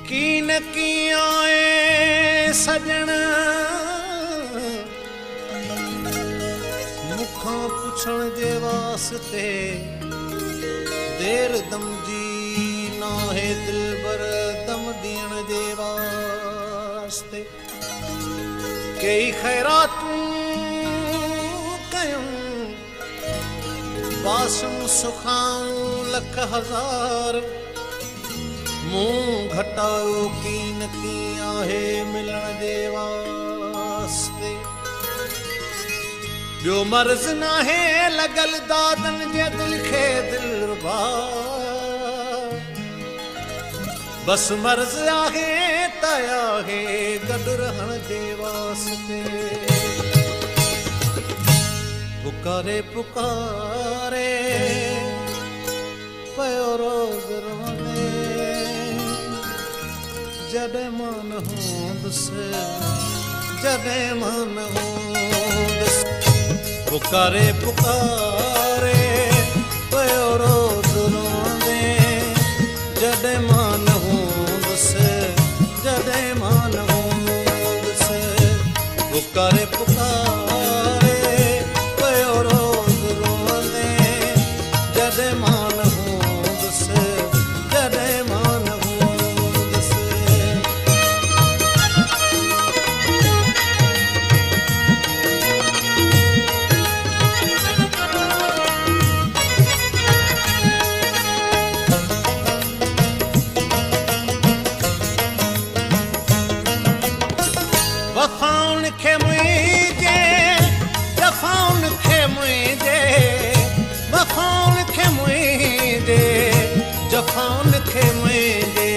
कीन की आए सजन मुखां पुछण जे वास्ते देर दम जी नाहे दिलबर दम ॾियण जे वास्ते कई ख़ैरातूं कयूं बासूं सुखाऊं लख हज़ार मुंह घटायो कीन की आहे मिलण जे वास्ते ॿियो मर्ज़ नाहे लॻल दादन जे दिल खे दिलरुबा बस मर्ज़ आहे त आहे गॾु रहण जे वास्ते पुकारे पुकारे पयो रोज़ रोने जॾहिं मां न हूंदुसि जॾहिं मां न हूंदुसि पुकारे पुकारे पयो रोज़ रोंदे जॾहिं मां न हूंदुसि जॾहिं मां न हूंदुसि पुकारे पुकारे पयो रोज़ रोंदे जॾहिं मां न हूंदुसि जॾहिं मां न वफ़ाउन खे मुंहिंजे जफ़ाउन खे मुंहिंजे वफ़ाउन खे मुंहिंजे जफ़ाउन खे मुंहिंजे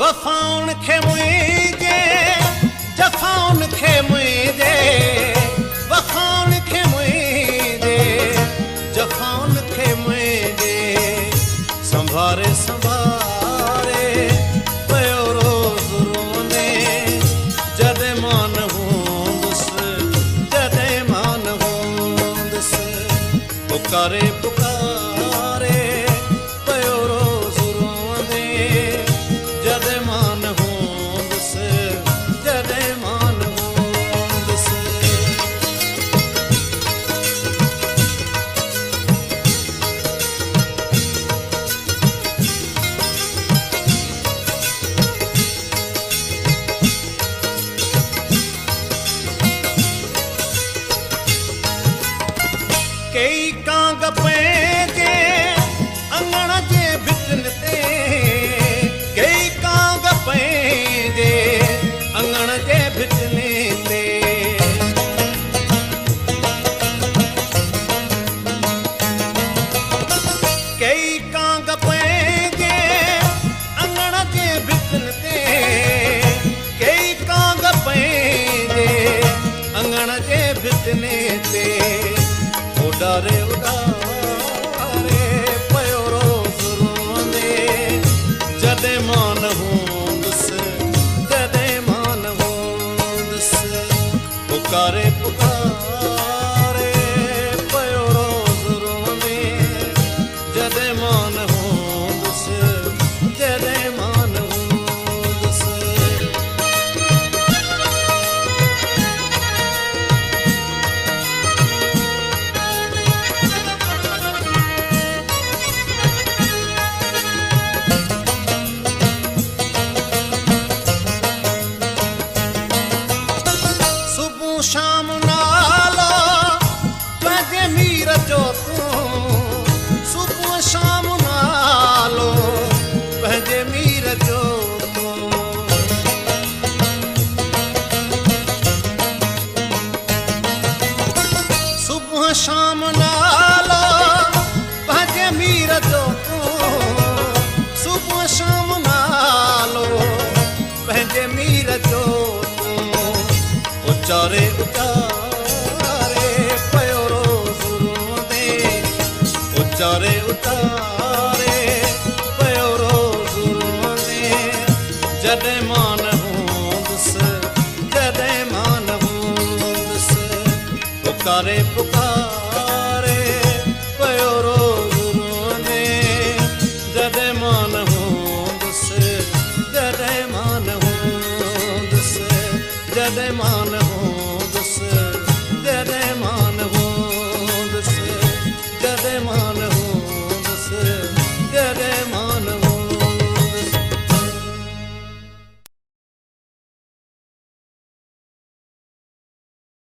वफ़ाउन खे मुंहिंजे जफ़ाउन खे मुंहिंजे वफ़ाउन खे मुंहिंजे जफ़ाउन खे मुंहिंजे संभारे संभारे पयो रोज़ रोने जॾहिं मां न हूंदुसि जॾहिं मां न हूंदुसि पुकारे पुकारे पयो रोज़ रोने जॾहिं मां न हूंदुसि जॾहिं मां न हूंदुसि कई कांग पंहिंजे अंगण जे भितन ते कई कांग पंहिंजे अंगण जे भितन ते कई कांग पंहिंजे अंगण जे भितन ते कई कांग पंहिंजे अंगण जे भितन ते उडारे उडारे पयो रोज़ रोंदे जॾहिं मां न हूंदुसि जॾहिं मां न हूंदुसि पुकारे पुकारे पयो रोज़ रोंदे जॾहिं मां न हूंदुसि जॾहिं मां न हूंदुसि प्यारे उतारे पयो रोज़ रोने जॾहिं मां न हूंदुसि जॾहिं मां न हूंदुसि पुकारे पुकारे पयो रोज़ रोने जॾहिं मां न हूंदुसि जॾहिं मां न हूंदुसि जॾहिं मां